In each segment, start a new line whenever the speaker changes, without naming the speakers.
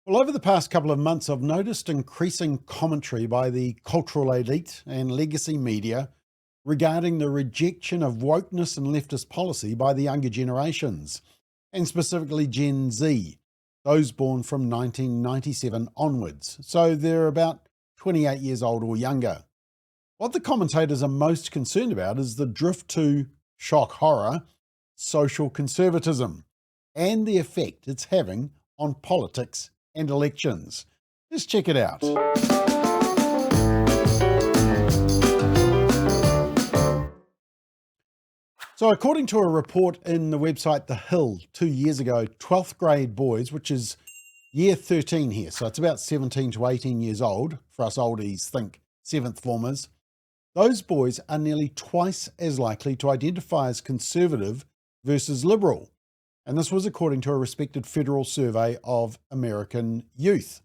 Well, over the past couple of months, I've noticed increasing commentary by the cultural elite and legacy media regarding the rejection of wokeness and leftist policy by the younger generations, and specifically Gen Z, those born from 1997 onwards. So they're about 28 years old or younger. What the commentators are most concerned about is the drift to, shock horror, social conservatism and the effect it's having on politics and elections. Let's check it out. So according to a report in the website The Hill 2 years ago, 12th grade boys, which is year 13 here, so it's about 17 to 18 years old, for us oldies think 7th formers, those boys are nearly twice as likely to identify as conservative versus liberal. And this was according to a respected federal survey of American youth.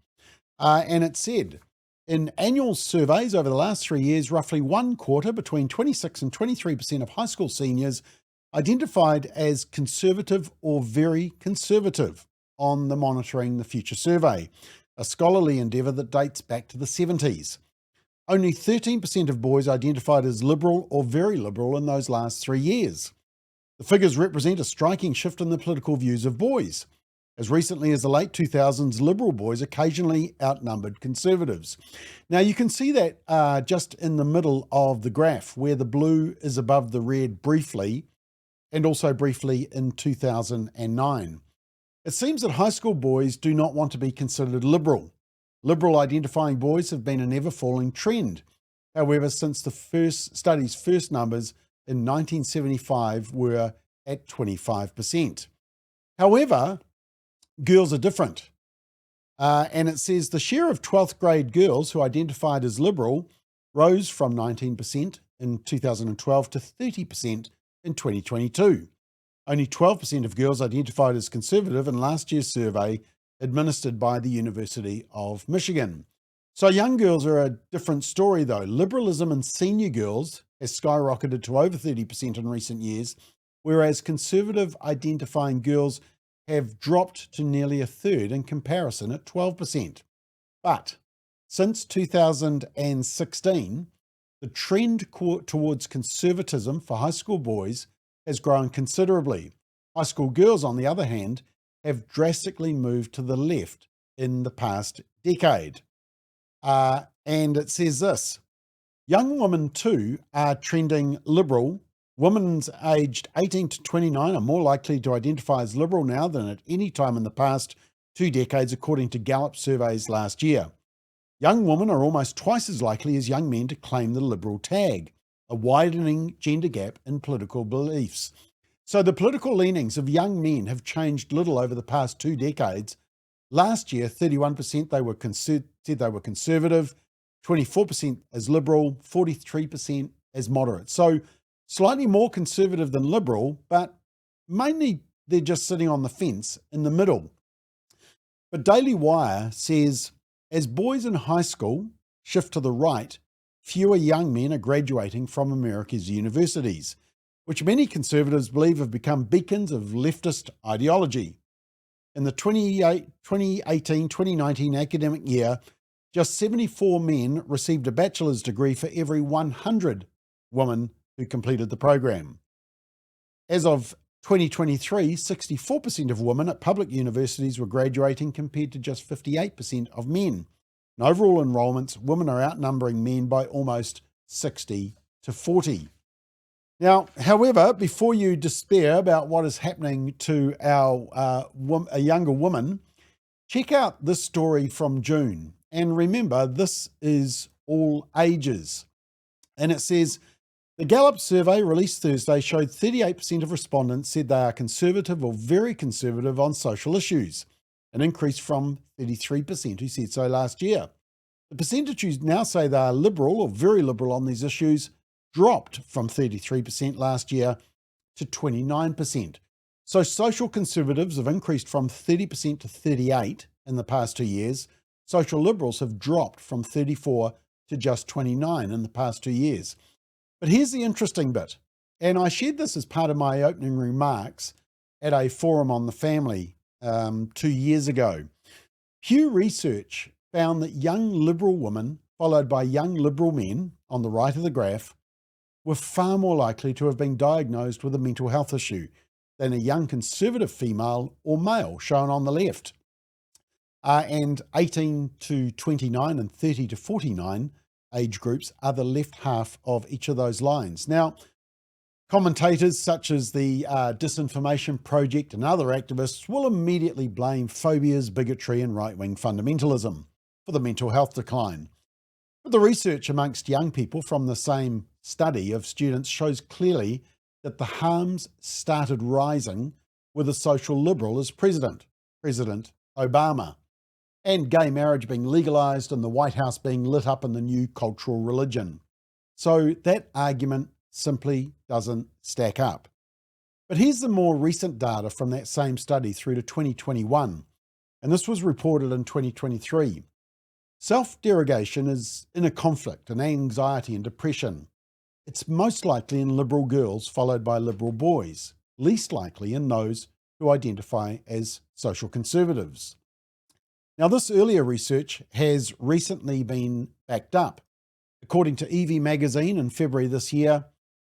And it said, in annual surveys over the last 3 years, roughly one quarter, between 26 and 23% of high school seniors identified as conservative or very conservative on the Monitoring the Future survey, a scholarly endeavour that dates back to the 70s. Only 13% of boys identified as liberal or very liberal in those last 3 years. The figures represent a striking shift in the political views of boys. As recently as the late 2000s, liberal boys occasionally outnumbered conservatives. Now you can see that just in the middle of the graph, where the blue is above the red briefly, and also briefly in 2009. It seems that high school boys do not want to be considered liberal. Liberal identifying boys have been an ever-falling trend. However, since the study's first numbers in 1975 were at 25%. However, girls are different. And it says the share of 12th grade girls who identified as liberal rose from 19% in 2012 to 30% in 2022. Only 12% of girls identified as conservative in last year's survey administered by the University of Michigan. So young girls are a different story though. Liberalism in senior girls has skyrocketed to over 30% in recent years, whereas conservative identifying girls have dropped to nearly a third in comparison at 12%. But since 2016, the trend towards conservatism for high school boys has grown considerably. High school girls, on the other hand, have drastically moved to the left in the past decade. And it says this, young women too are trending liberal. Women aged 18 to 29 are more likely to identify as liberal now than at any time in the past 2 decades, according to Gallup surveys last year. Young women are almost twice as likely as young men to claim the liberal tag, a widening gender gap in political beliefs. So the political leanings of young men have changed little over the past 2 decades. Last year, 31% said they were conservative, 24% as liberal, 43% as moderate. So slightly more conservative than liberal, but mainly they're just sitting on the fence in the middle. But Daily Wire says, as boys in high school shift to the right, fewer young men are graduating from America's universities, which many conservatives believe have become beacons of leftist ideology. In the 2018-2019 academic year, just 74 men received a bachelor's degree for every 100 women who completed the program. As of 2023, 64% of women at public universities were graduating compared to just 58% of men. In overall enrollments, women are outnumbering men by almost 60 to 40. Now, however, before you despair about what is happening to a younger woman, check out this story from June. And remember, this is all ages. And it says, the Gallup survey released Thursday showed 38% of respondents said they are conservative or very conservative on social issues, an increase from 33% who said so last year. The percentage who now say they are liberal or very liberal on these issues dropped from 33% last year to 29%. So social conservatives have increased from 30% to 38% in the past 2 years. Social liberals have dropped from 34% to just 29% in the past 2 years. But here's the interesting bit, and I shared this as part of my opening remarks at a forum on the family 2 years ago. Pew Research found that young liberal women, followed by young liberal men on the right of the graph, were far more likely to have been diagnosed with a mental health issue than a young conservative female or male shown on the left. And 18 to 29 and 30 to 49 age groups are the left half of each of those lines. Now, commentators such as the Disinformation Project and other activists will immediately blame phobias, bigotry and right-wing fundamentalism for the mental health decline. But the research amongst young people from the same study of students shows clearly that the harms started rising with a social liberal as president, President Obama, and gay marriage being legalised and the White House being lit up in the new cultural religion. So that argument simply doesn't stack up. But here's the more recent data from that same study through to 2021, and this was reported in 2023. Self-derogation is in a conflict and anxiety and depression. It's most likely in liberal girls, followed by liberal boys, least likely in those who identify as social conservatives. Now, this earlier research has recently been backed up. According to EV magazine in February this year,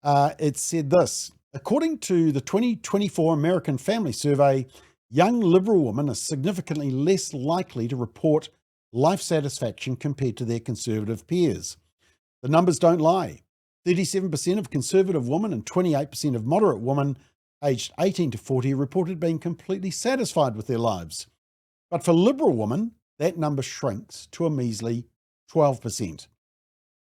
it said this: according to the 2024 American Family Survey, young liberal women are significantly less likely to report life satisfaction compared to their conservative peers. The numbers don't lie. 37% of conservative women and 28% of moderate women aged 18 to 40 reported being completely satisfied with their lives. But for liberal women, that number shrinks to a measly 12%.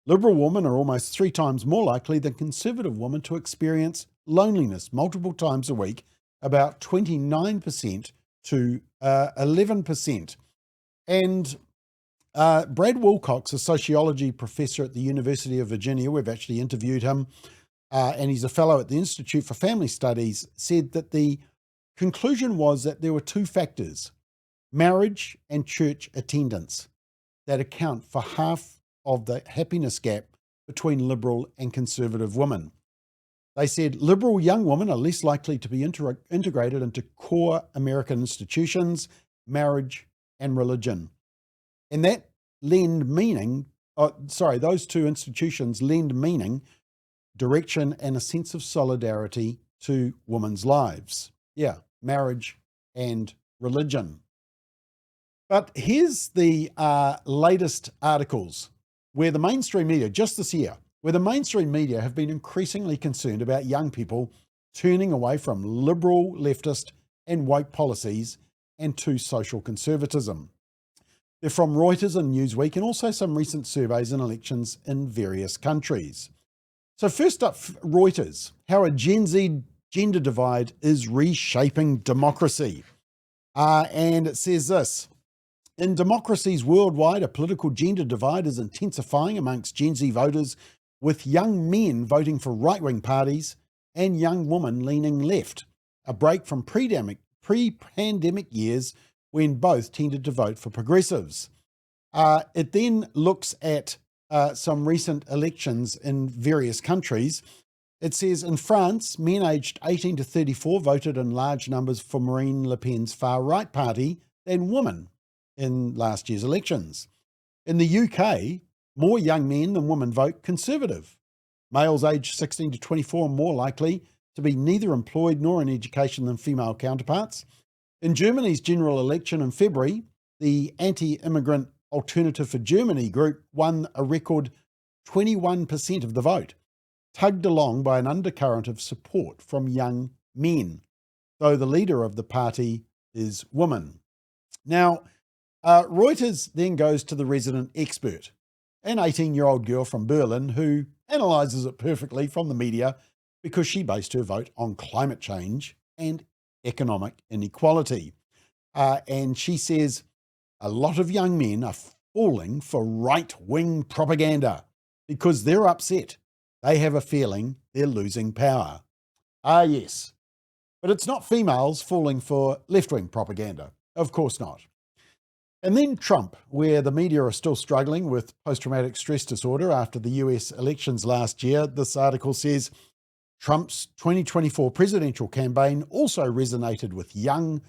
Liberal women are almost 3 times more likely than conservative women to experience loneliness multiple times a week, about 29% to 11%. And Brad Wilcox, a sociology professor at the University of Virginia, we've actually interviewed him, and he's a fellow at the Institute for Family Studies, said that the conclusion was that there were 2 factors, marriage and church attendance, that account for half of the happiness gap between liberal and conservative women. They said liberal young women are less likely to be integrated into core American institutions, marriage and religion. And that those 2 institutions lend meaning, direction and a sense of solidarity to women's lives. Yeah, marriage and religion. But here's the latest articles where the mainstream media, just this year, where the mainstream media have been increasingly concerned about young people turning away from liberal, leftist and woke policies and to social conservatism. They're from Reuters and Newsweek and also some recent surveys and elections in various countries. So first up, Reuters, how a Gen Z gender divide is reshaping democracy. And it says this: in democracies worldwide, a political gender divide is intensifying amongst Gen Z voters, with young men voting for right-wing parties and young women leaning left, a break from pre-pandemic years when both tended to vote for progressives. It then looks at some recent elections in various countries. It says in France, men aged 18 to 34 voted in large numbers for Marine Le Pen's far-right party than women in last year's elections. In the UK, more young men than women vote Conservative. Males aged 16 to 24 are more likely to be neither employed nor in education than female counterparts. In Germany's general election in February, the anti-immigrant Alternative for Germany group won a record 21% of the vote, tugged along by an undercurrent of support from young men, though the leader of the party is woman. Now, Reuters then goes to the resident expert, an 18-year-old girl from Berlin who analyses it perfectly from the media because she based her vote on climate change and economic inequality. And she says a lot of young men are falling for right-wing propaganda because they're upset. They have a feeling they're losing power. Yes. But it's not females falling for left-wing propaganda. Of course not. And then Trump, where the media are still struggling with post-traumatic stress disorder after the US elections last year. This article says Trump's 2024 presidential campaign also resonated with young,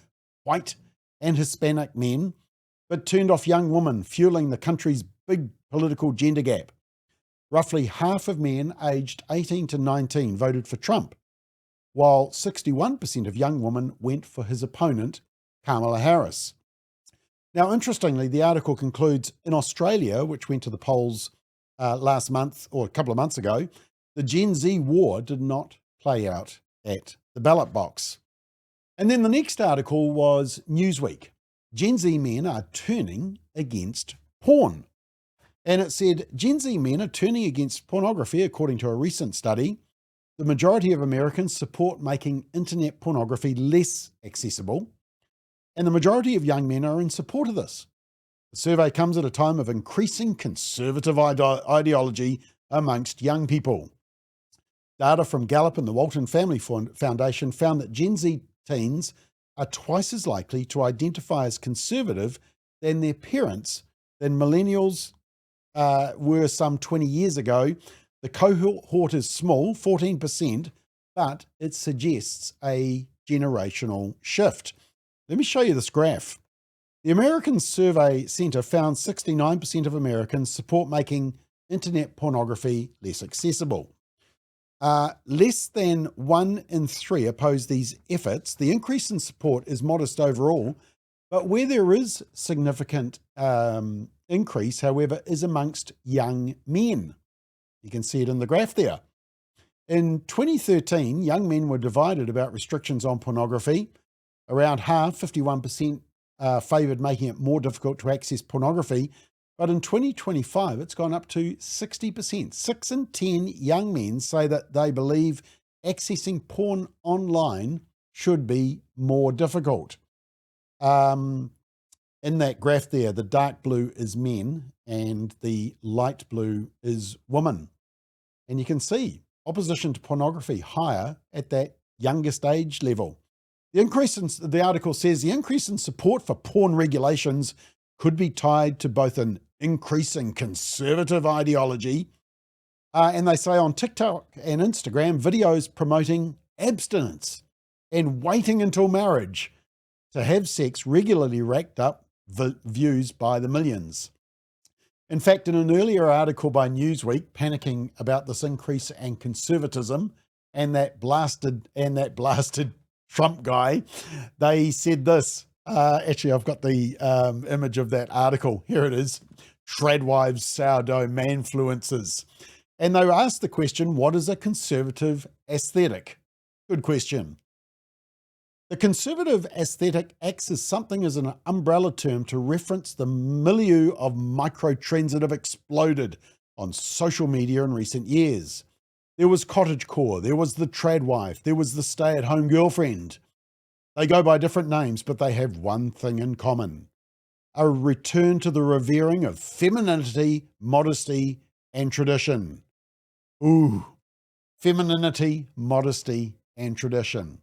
white, and Hispanic men but turned off young women, fueling the country's big political gender gap. Roughly half of men aged 18 to 19 voted for Trump, while 61% of young women went for his opponent, Kamala Harris. Now, interestingly, the article concludes, in Australia, which went to the polls last month or a couple of months ago, the Gen Z war did not play out at the ballot box. And then the next article was Newsweek. Gen Z men are turning against porn. And it said, Gen Z men are turning against pornography, according to a recent study. The majority of Americans support making internet pornography less accessible, and the majority of young men are in support of this. The survey comes at a time of increasing conservative ideology amongst young people. Data from Gallup and the Walton Family Foundation found that Gen Z teens are twice as likely to identify as conservative than their parents than millennials were some 20 years ago. The cohort is small, 14%, but it suggests a generational shift. Let me show you this graph. The American Survey Center found 69% of Americans support making internet pornography less accessible. Less than 1 in 3 oppose these efforts. The increase in support is modest overall, but where there is significant increase, however, is amongst young men. You can see it in the graph there. In 2013, young men were divided about restrictions on pornography. Around half, 51%, favoured making it more difficult to access pornography. But in 2025, it's gone up to 60%. 6 in 10 young men say that they believe accessing porn online should be more difficult. In that graph there, the dark blue is men and the light blue is women. And you can see opposition to pornography higher at that youngest age level. The article says the increase in support for porn regulations could be tied to both an increasing conservative ideology, and they say on TikTok and Instagram, videos promoting abstinence and waiting until marriage to have sex regularly racked up views by the millions. In fact, in an earlier article by Newsweek panicking about this increase in conservatism and that blasted Trump guy, they said this. Actually, I've got the image of that article. Here it is. Tradwives, sourdough manfluencers. And they were asked the question, what is a conservative aesthetic? Good question. The conservative aesthetic acts as something as an umbrella term to reference the milieu of micro-trends that have exploded on social media in recent years. There was cottagecore, there was the tradwife, there was the stay-at-home girlfriend. They go by different names, but they have one thing in common: a return to the revering of femininity, modesty, and tradition. Ooh, femininity, modesty, and tradition.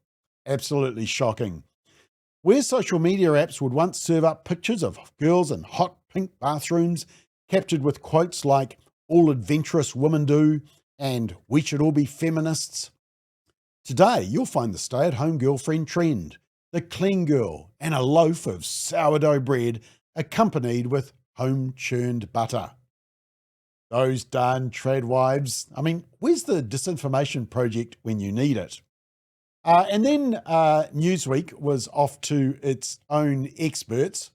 Absolutely shocking. Where social media apps would once serve up pictures of girls in hot pink bathrooms, captured with quotes like, "all adventurous women do," and "we should all be feminists," today you'll find the stay-at-home girlfriend trend, the clean girl, and a loaf of sourdough bread accompanied with home-churned butter. Those darn tradwives. I mean, where's the disinformation project when you need it? And then Newsweek was off to its own experts,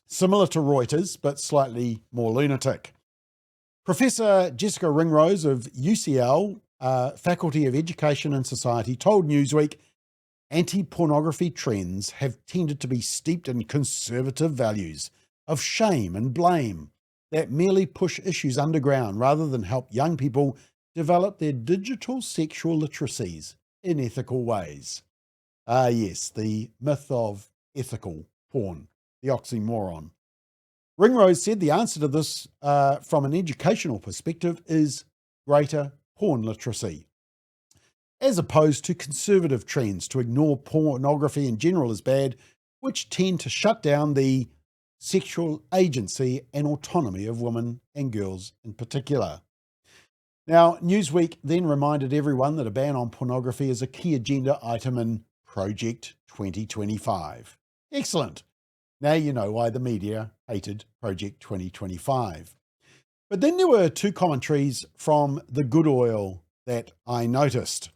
similar to Reuters, but slightly more lunatic. Professor Jessica Ringrose of UCL, Faculty of Education and Society, told Newsweek, anti-pornography trends have tended to be steeped in conservative values of shame and blame that merely push issues underground rather than help young people develop their digital sexual literacies in ethical ways. Yes, the myth of ethical porn, the oxymoron. Ringrose said the answer to this from an educational perspective is greater porn literacy, as opposed to conservative trends to ignore pornography in general as bad, which tend to shut down the sexual agency and autonomy of women and girls in particular. Now, Newsweek then reminded everyone that a ban on pornography is a key agenda item in Project 2025. Excellent. Now you know why the media hated Project 2025. But then there were two commentaries from the good oil that I noticed.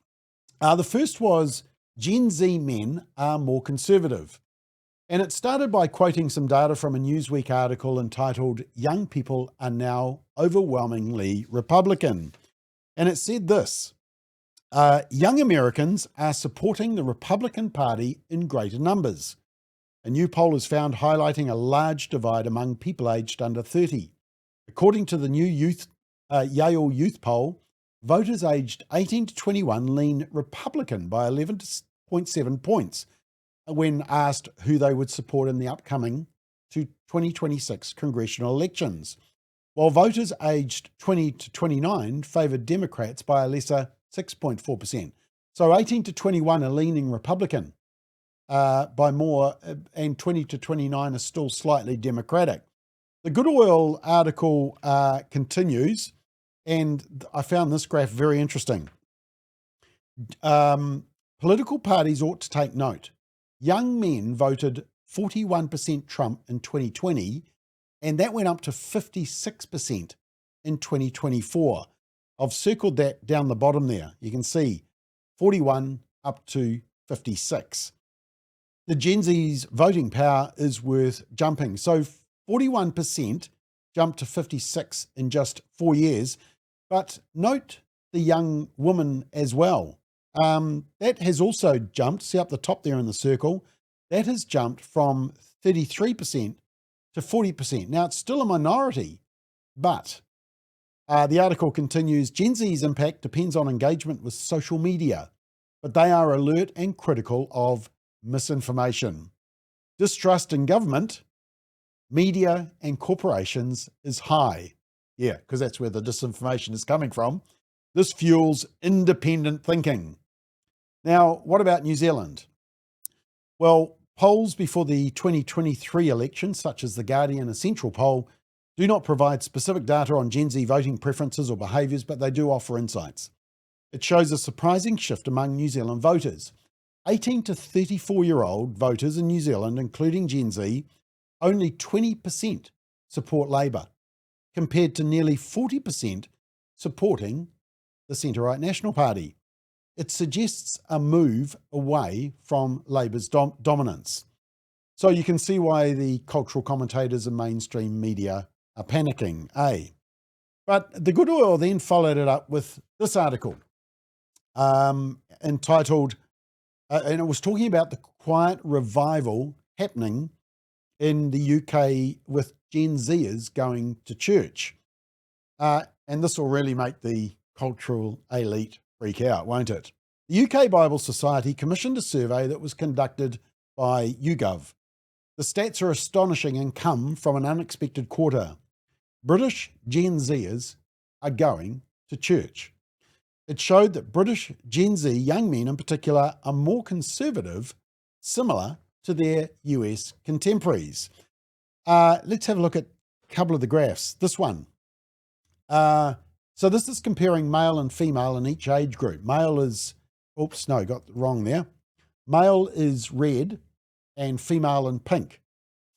The first was Gen Z men are more conservative. And it started by quoting some data from a Newsweek article entitled Young People Are Now Overwhelmingly Republican. And it said this, young Americans are supporting the Republican Party in greater numbers. A new poll is found highlighting a large divide among people aged under 30. According to the new Yale Youth Poll, voters aged 18 to 21 lean Republican by 11.7 points when asked who they would support in the upcoming 2026 congressional elections, while voters aged 20 to 29 favoured Democrats by a lesser 6.4%. So 18 to 21 are leaning Republican by more, and 20 to 29 are still slightly Democratic. The Good Oil article continues, and I found this graph very interesting. Political parties ought to take note. Young men voted 41% Trump in 2020, and that went up to 56% in 2024. I've circled that down the bottom there. You can see 41 up to 56. The Gen Z's voting power is worth jumping. So 41% jumped to 56 in just 4 years. But note the young woman as well. That has also jumped. See up the top there in the circle. That has jumped from 33% to 40%. Now, it's still a minority, but the article continues, Gen Z's impact depends on engagement with social media, but they are alert and critical of misinformation. Distrust in government, media, and corporations is high. Yeah, because that's where the disinformation is coming from. This fuels independent thinking. Now, what about New Zealand? Well, polls before the 2023 election, such as the Guardian Essential poll, do not provide specific data on Gen Z voting preferences or behaviours, but they do offer insights. It shows a surprising shift among New Zealand voters. 18 to 34-year-old voters in New Zealand, including Gen Z, only 20% support Labour, compared to nearly 40% supporting the centre-right National Party. It suggests a move away from Labour's dominance. So you can see why the cultural commentators and mainstream media are panicking, eh? But the Good Oil then followed it up with this article entitled, and it was talking about the quiet revival happening in the UK with Gen Zers going to church. And this will really make the cultural elite freak out, won't it? The UK Bible Society commissioned a survey that was conducted by YouGov. The stats are astonishing and come from an unexpected quarter. British Gen Zers are going to church. It showed that British Gen Z young men in particular are more conservative, similar to their US contemporaries. Let's have a look at a couple of the graphs. This one. So this is comparing male and female in each age group. Male is, oops, no, got it wrong there. Male is red and female in pink.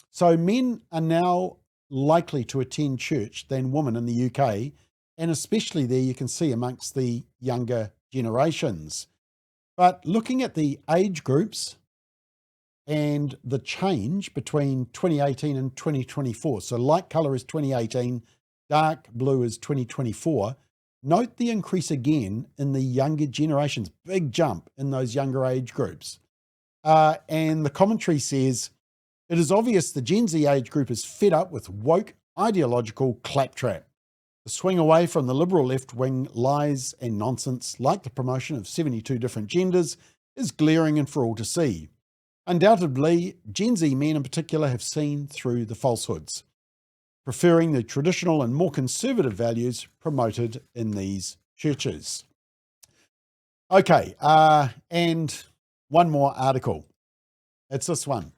So men are now likely to attend church than women in the UK, and especially there you can see amongst the younger generations. But looking at the age groups and the change between 2018 and 2024, so light colour is 2018, dark blue is 2024. Note the increase again in the younger generations, big jump in those younger age groups. And the commentary says, it is obvious the Gen Z age group is fed up with woke ideological claptrap. The swing away from the liberal left-wing lies and nonsense, like the promotion of 72 different genders, is glaring and for all to see. Undoubtedly, Gen Z men in particular have seen through the falsehoods, preferring the traditional and more conservative values promoted in these churches. Okay, and one more article. It's this one.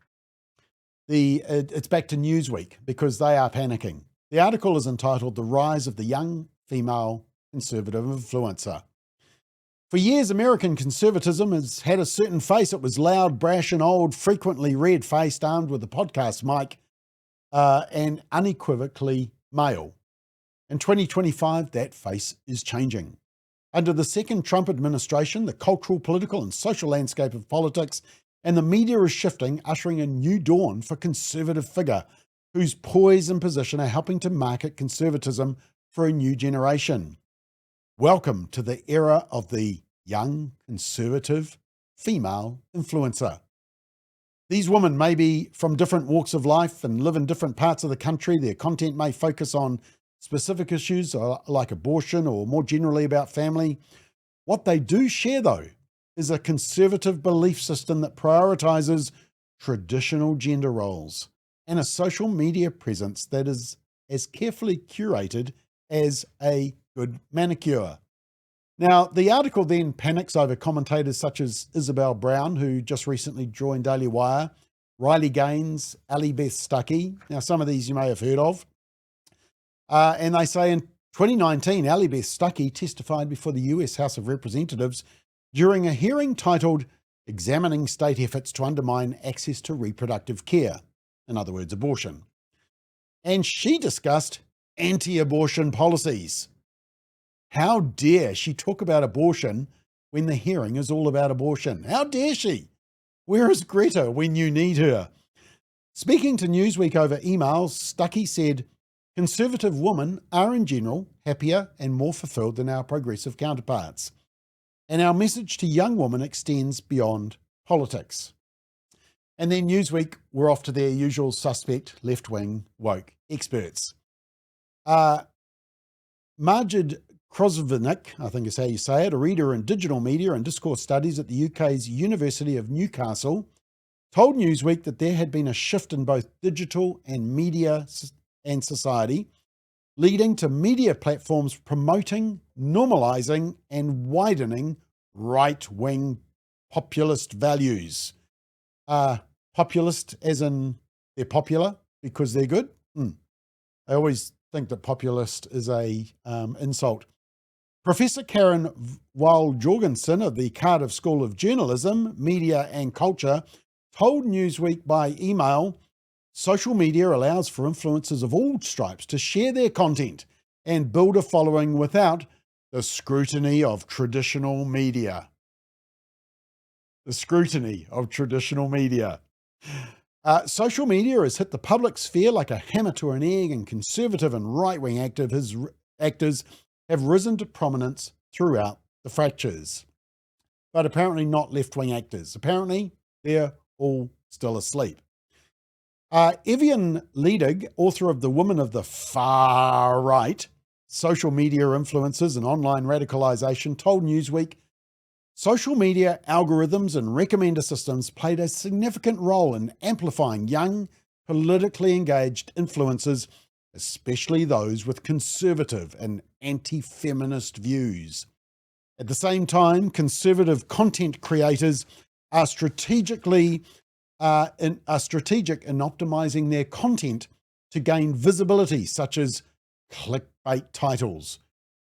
It's back to Newsweek because they are panicking. The article is entitled The Rise of the Young Female Conservative Influencer. For years, American conservatism has had a certain face. It was loud, brash and old, frequently red-faced, armed with a podcast mic. and unequivocally male. In 2025, that face is changing. Under the second Trump administration, the cultural, political, and social landscape of politics and the media is shifting, ushering a new dawn for conservative figure whose poise and position are helping to market conservatism for a new generation. Welcome to the era of the young, conservative, female influencer. These women may be from different walks of life and live in different parts of the country. Their content may focus on specific issues like abortion or more generally about family. What they do share, though, is a conservative belief system that prioritizes traditional gender roles and a social media presence that is as carefully curated as a good manicure. Now, the article then panics over commentators such as Isabel Brown, who just recently joined Daily Wire, Riley Gaines, Ali Beth Stuckey. Now, some of these you may have heard of. And they say in 2019, Ali Beth Stuckey testified before the US House of Representatives during a hearing titled Examining State Efforts to Undermine Access to Reproductive Care, in other words, abortion. And she discussed anti-abortion policies. How dare she talk about abortion when the hearing is all about abortion? How dare she? Where is Greta when you need her? Speaking to Newsweek over emails, Stuckey said, conservative women are in general happier and more fulfilled than our progressive counterparts. And our message to young women extends beyond politics. And then Newsweek were off to their usual suspect left-wing woke experts. Margid Krosvinick, I think is how you say it, a reader in digital media and discourse studies at the UK's University of Newcastle, told Newsweek that there had been a shift in both digital and media and society, leading to media platforms promoting, normalising, and widening right-wing populist values. Populist as in they're popular because they're good? I always think that populist is a insult. Professor Karen Weil-Jorgensen of the Cardiff School of Journalism, Media and Culture told Newsweek by email, social media allows for influencers of all stripes to share their content and build a following without the scrutiny of traditional media. The scrutiny of traditional media. Social media has hit the public sphere like a hammer to an egg, and conservative and right-wing actors have risen to prominence throughout the fractures. But apparently not left-wing actors. Apparently they're all still asleep. Evian Ledig, author of The Women of the Far Right, Social Media Influencers and Online Radicalization, told Newsweek, social media algorithms and recommender systems played a significant role in amplifying young, politically engaged influencers, especially those with conservative and anti-feminist views. At the same time, conservative content creators are strategic in optimizing their content to gain visibility, such as clickbait titles,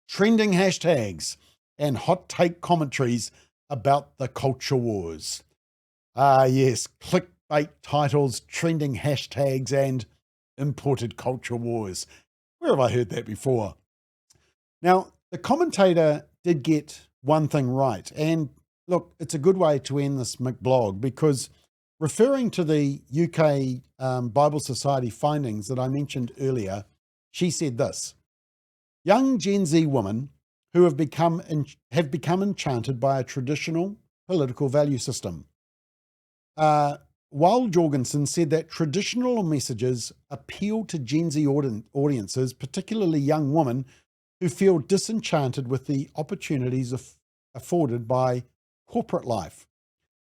trending hashtags, and hot take commentaries about the culture wars. Yes, clickbait titles, trending hashtags, and imported culture wars. Where have I heard that before? Now, the commentator did get one thing right. And look, it's a good way to end this McBlog, because referring to the UK Bible Society findings that I mentioned earlier, she said this: young Gen Z women who have become enchanted by a traditional political value system. While Jorgensen said that traditional messages appeal to Gen Z audiences, particularly young women who feel disenchanted with the opportunities afforded by corporate life.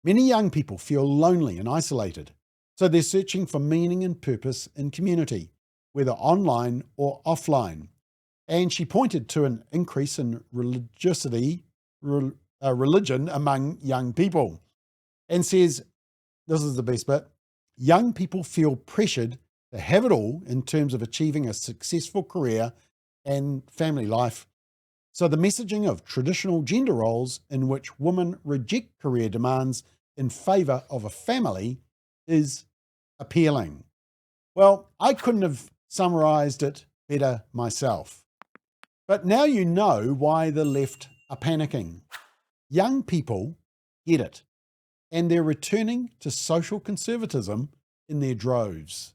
Many young people feel lonely and isolated, so they're searching for meaning and purpose in community, whether online or offline. And she pointed to an increase in religion among young people, and says, this is the best bit, young people feel pressured to have it all in terms of achieving a successful career and family life. So the messaging of traditional gender roles in which women reject career demands in favour of a family is appealing. Well, I couldn't have summarized it better myself. But now you know why the left are panicking. Young people get it, and they're returning to social conservatism in their droves.